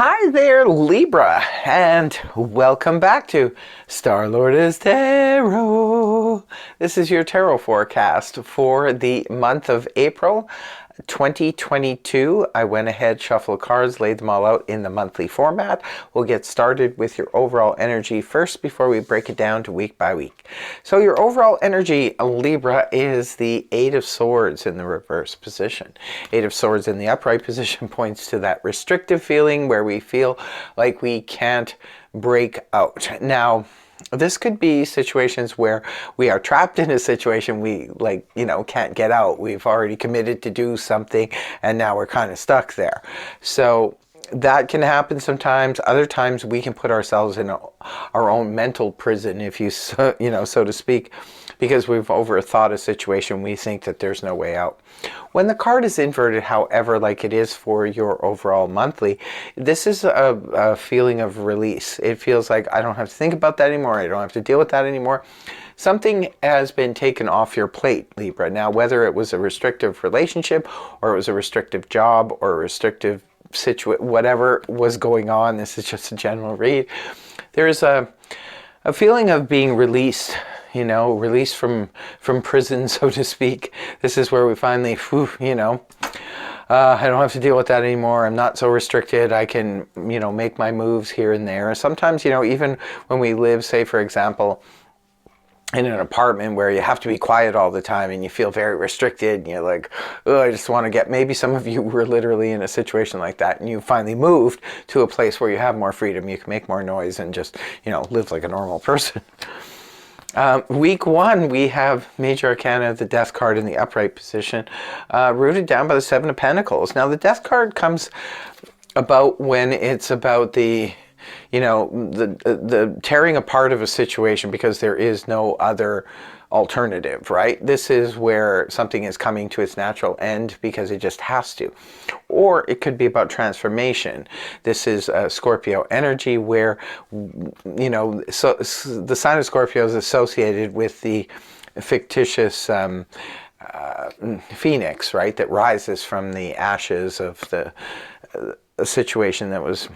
Hi there, Libra, and welcome back to Star-Lord is Tarot. This is your tarot forecast for the month of April 2022. I went ahead, shuffled cards, laid them all out in the monthly format. We'll get started with your overall energy first before we break it down to week by week. So your overall energy, Libra, is the Eight of Swords in the reverse position. Eight of Swords in the upright position points to that restrictive feeling where we feel like we can't break out. Now, this could be situations where we are trapped in a situation we can't get out. We've already committed to do something and now we're kind of stuck there. So that can happen sometimes. Other times we can put ourselves in our own mental prison, if you so to speak, because we've overthought a situation. We think that there's no way out. When the card is inverted, however, like it is for your overall monthly, this is a feeling of release. It feels like I don't have to think about that anymore. I don't have to deal with that anymore. Something has been taken off your plate, Libra. Now, whether it was a restrictive relationship or it was a restrictive job or a restrictive situation, whatever was going on, this is just a general read. There's a feeling of being released. Released from prison, so to speak. This is where we finally, I don't have to deal with that anymore. I'm not so restricted. I can, make my moves here and there. Sometimes, even when we live, say, for example, in an apartment where you have to be quiet all the time and you feel very restricted and you're like, oh, I just want to get, maybe some of you were literally in a situation like that and you finally moved to a place where you have more freedom. You can make more noise and just, live like a normal person. Week one, we have Major Arcana, the Death card in the upright position, rooted down by the Seven of Pentacles. Now, the Death card comes about when it's about the tearing apart of a situation because there is no other alternative, right? This is where something is coming to its natural end because it just has to. Or it could be about transformation. This is Scorpio energy where, so the sign of Scorpio is associated with the fictitious phoenix, right? That rises from the ashes of the situation that was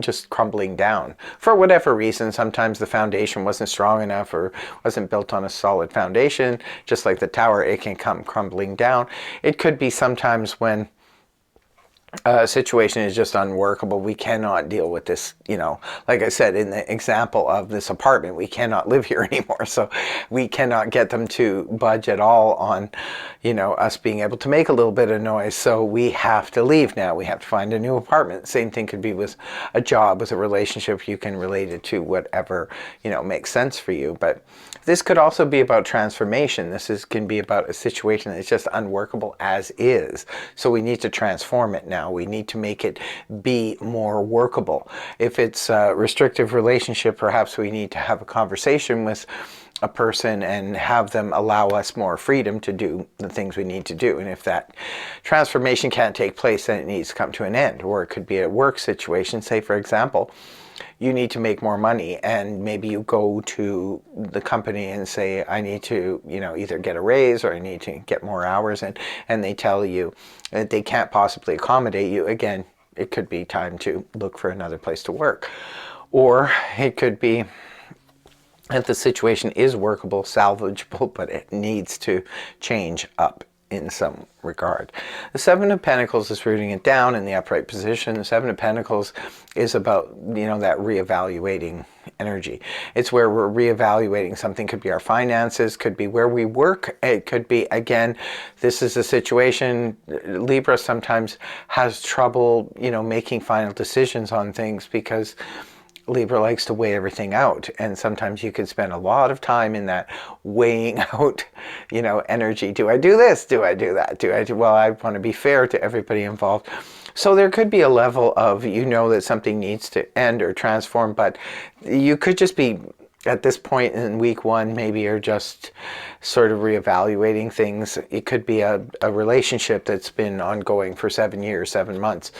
just crumbling down for whatever reason. Sometimes the foundation wasn't strong enough or wasn't built on a solid foundation. Just like the tower, it can come crumbling down. It could be sometimes when a situation is just unworkable. We cannot deal with this, like I said, in the example of this apartment, we cannot live here anymore. So we cannot get them to budge at all on, us being able to make a little bit of noise. So we have to leave now. We have to find a new apartment. Same thing could be with a job, with a relationship. You can relate it to whatever, makes sense for you. But this could also be about transformation. Can be about a situation that's just unworkable as is. So we need to transform it now. We need to make it be more workable. If it's a restrictive relationship, perhaps we need to have a conversation with a person and have them allow us more freedom to do the things we need to do. And if that transformation can't take place, then it needs to come to an end. Or it could be a work situation. Say, for example, you need to make more money and maybe you go to the company and say, I need to, either get a raise or I need to get more hours, and they tell you that they can't possibly accommodate you. Again, it could be time to look for another place to work. Or it could be that the situation is workable, salvageable, but it needs to change up in some regard. The Seven of Pentacles is rooting it down in the upright position. The Seven of Pentacles is about, that reevaluating energy. It's where we're reevaluating something. Could be our finances, could be where we work. It could be, again, this is a situation, Libra sometimes has trouble, making final decisions on things because Libra likes to weigh everything out, and sometimes you could spend a lot of time in that weighing out, energy. Do I do this? Do I do that? Well, I want to be fair to everybody involved. So there could be a level of, that something needs to end or transform, but you could just be, at this point in week one, maybe you're just sort of reevaluating things. It could be a relationship that's been ongoing for 7 years, 7 months.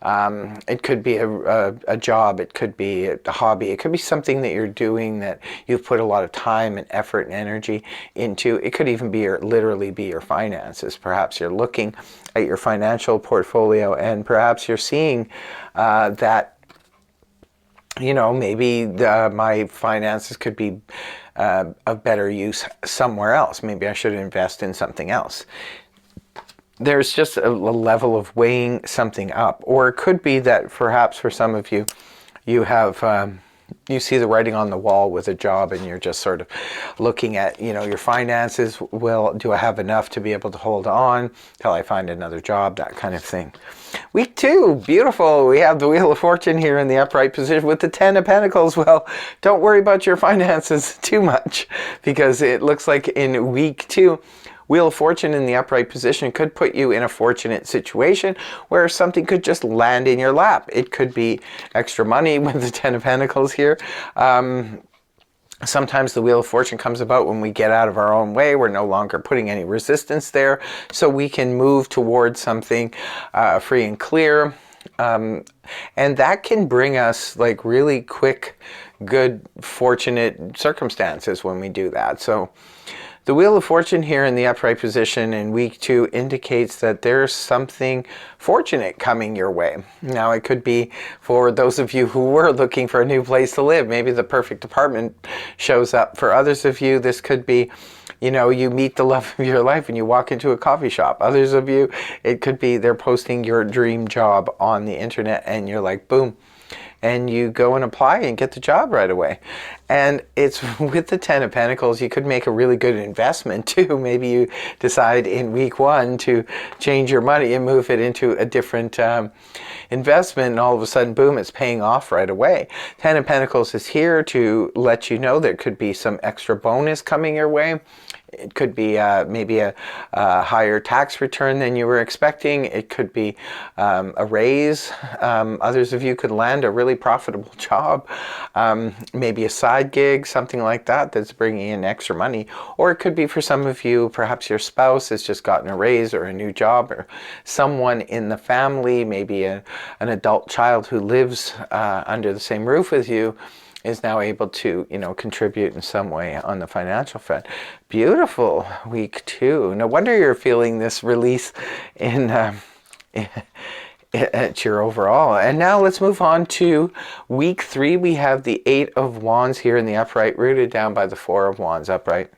It could be a job. It could be a hobby. It could be something that you're doing that you've put a lot of time and effort and energy into. It could even be literally be your finances. Perhaps you're looking at your financial portfolio and perhaps you're seeing that you know, maybe my finances could be of better use somewhere else. Maybe I should invest in something else. There's just a level of weighing something up. Or it could be that perhaps for some of you, you have you see the writing on the wall with a job, and you're just sort of looking at, you know, your finances. Well, do I have enough to be able to hold on till I find another job? That kind of thing. Week 2, beautiful. We have the Wheel of Fortune here in the upright position with the 10 of Pentacles. Well, don't worry about your finances too much, because it looks like in week 2, Wheel of Fortune in the upright position could put you in a fortunate situation where something could just land in your lap. It could be extra money with the 10 of Pentacles here. Sometimes the Wheel of Fortune comes about when we get out of our own way. We're no longer putting any resistance there, so we can move towards something free and clear. And that can bring us like really quick, good, fortunate circumstances when we do that. So the Wheel of Fortune here in the upright position in week 2 indicates that there's something fortunate coming your way. Now, it could be for those of you who were looking for a new place to live. Maybe the perfect apartment shows up. For others of you, this could be, you know, you meet the love of your life and you walk into a coffee shop. Others of you, it could be they're posting your dream job on the internet and you're like, boom. And you go and apply and get the job right away. And it's with the 10 of Pentacles, you could make a really good investment too. Maybe you decide in week 1 to change your money and move it into a different investment, and all of a sudden, boom, it's paying off right away. 10 of Pentacles is here to let you know there could be some extra bonus coming your way. It could be maybe a higher tax return than you were expecting. It could be a raise. Others of you could land a really profitable job, maybe a side gig, something like that that's bringing in extra money. Or it could be for some of you, perhaps your spouse has just gotten a raise or a new job, or someone in the family, maybe an adult child who lives under the same roof as you, is now able to, you know, contribute in some way on the financial front. Beautiful week 2. No wonder you're feeling this release in at your overall. And now let's move on to week 3. We have the 8 of Wands here in the upright, rooted down by the 4 of Wands upright.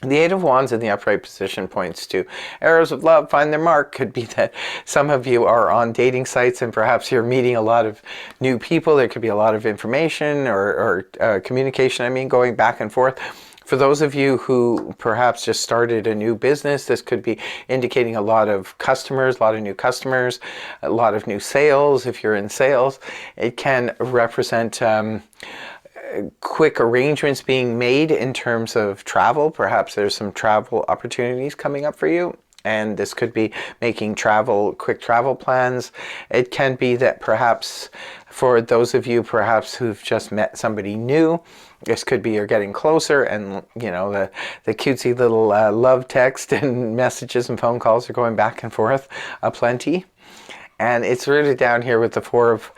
The 8 of Wands in the upright position points to arrows of love find their mark. Could be that some of you are on dating sites and perhaps you're meeting a lot of new people. There could be a lot of information or communication, going back and forth. For those of you who perhaps just started a new business, this could be indicating a lot of customers, a lot of new customers, a lot of new sales. If you're in sales, it can represent quick arrangements being made in terms of travel. Perhaps there's some travel opportunities coming up for you, and this could be making quick travel plans. It can be that perhaps for those of you perhaps who've just met somebody new, this could be you're getting closer, and you know the cutesy little love text and messages and phone calls are going back and forth aplenty. And it's rooted down here with the 4 of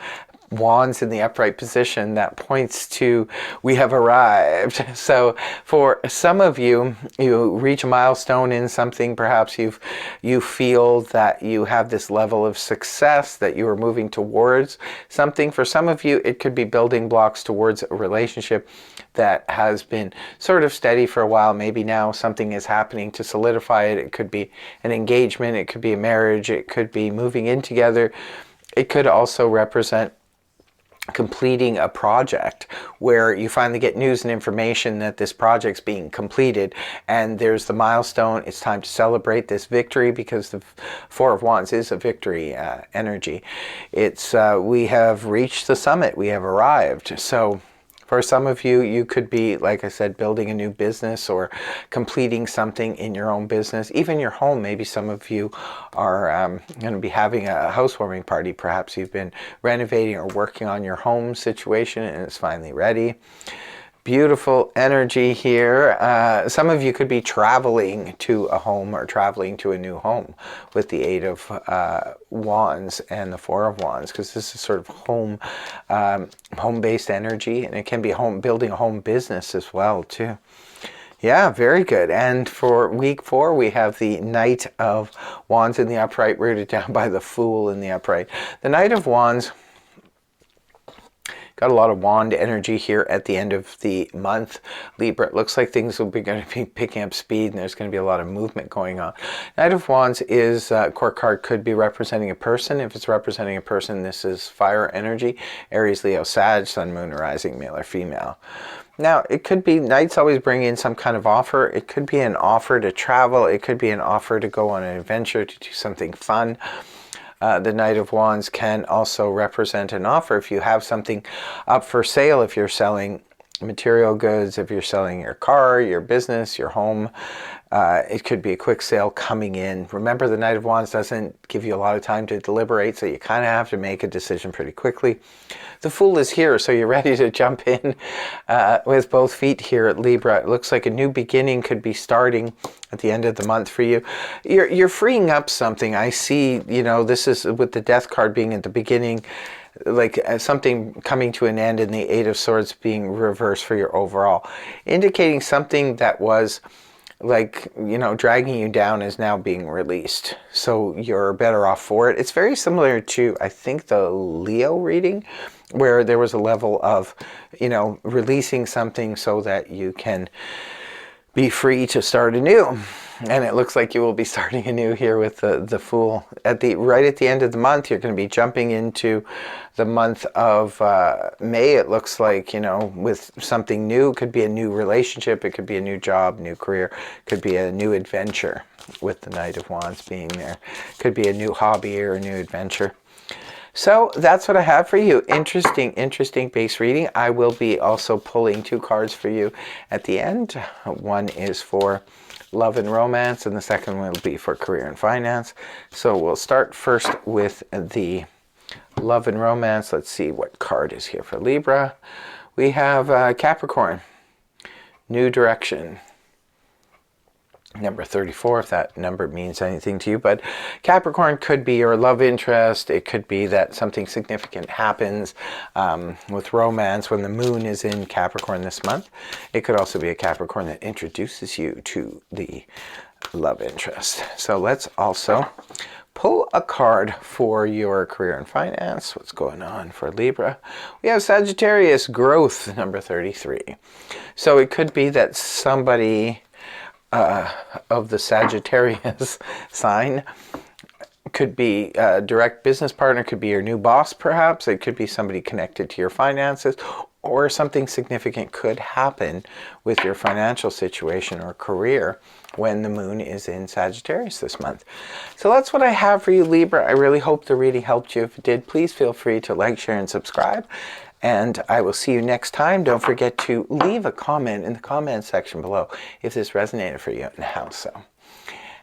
Wands in the upright position that points to we have arrived. So for some of you, you reach a milestone in something. Perhaps you feel that you have this level of success, that you are moving towards something. For some of you, it could be building blocks towards a relationship that has been sort of steady for a while. Maybe now something is happening to solidify it. It could be an engagement, it could be a marriage, it could be moving in together. It could also represent completing a project where you finally get news and information that this project's being completed, and there's the milestone. It's time to celebrate this victory, because the 4 of Wands is a victory energy. It's we have reached the summit, we have arrived. So for some of you, you could be, like I said, building a new business or completing something in your own business, even your home. Maybe some of you are going to be having a housewarming party. Perhaps you've been renovating or working on your home situation and it's finally ready. Beautiful energy here. Some of you could be traveling to a home or traveling to a new home with the 8 of Wands and the 4 of Wands, because this is sort of home-based energy, and it can be building a home business as well too. Yeah, very good. And for week 4, we have the Knight of Wands in the upright, rooted down by the Fool in the upright. The Knight of Wands Got a lot of wand energy here at the end of the month, Libra. It looks like things will be going to be picking up speed, and there's going to be a lot of movement going on. Knight of Wands is court card, could be representing a person. If it's representing a person, this is fire energy. Aries, Leo, Sag, Sun, Moon, Rising, male or female. Now, it could be, Knights always bring in some kind of offer. It could be an offer to travel. It could be an offer to go on an adventure, to do something fun. The Knight of Wands can also represent an offer. If you have something up for sale, if you're selling material goods, if you're selling your car, your business, your home, it could be a quick sale coming in. Remember, the Knight of Wands doesn't give you a lot of time to deliberate, so you kind of have to make a decision pretty quickly. The Fool is here, so you're ready to jump in with both feet here at Libra. It looks like a new beginning could be starting at the end of the month for you. You're freeing up something. I see, you know, this is with the Death card being at the beginning, like something coming to an end, and the Eight of Swords being reversed for your overall, indicating something that was like, you know, dragging you down is now being released, so you're better off for it. It's very similar to, I think, the Leo reading, where there was a level of, you know, releasing something so that you can be free to start anew. And it looks like you will be starting anew here with the Fool. Right at the end of the month, you're going to be jumping into the month of May. It looks like, you know, with something new. It could be a new relationship. It could be a new job, new career. It could be a new adventure with the Knight of Wands being there. It could be a new hobby or a new adventure. So that's what I have for you. Interesting base reading. I will be also pulling 2 cards for you at the end. One is for love and romance, and the second one will be for career and finance. So we'll start first with the love and romance. Let's see what card is here for Libra. We have Capricorn, new direction. Number 34, if that number means anything to you. But Capricorn could be your love interest. It could be that something significant happens with romance when the moon is in Capricorn this month. It could also be a Capricorn that introduces you to the love interest. So let's also pull a card for your career and finance. What's going on for Libra? We have Sagittarius, growth, number 33. So it could be that somebody of the Sagittarius sign could be a direct business partner, could be your new boss perhaps. It could be somebody connected to your finances, or something significant could happen with your financial situation or career when the moon is in Sagittarius this month. So that's what I have for you, Libra. I really hope the reading helped you. If it did, please feel free to like, share, and subscribe. And I will see you next time. Don't forget to leave a comment in the comment section below if this resonated for you and how so.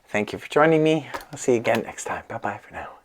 Thank you for joining me. I'll see you again next time. Bye-bye for now.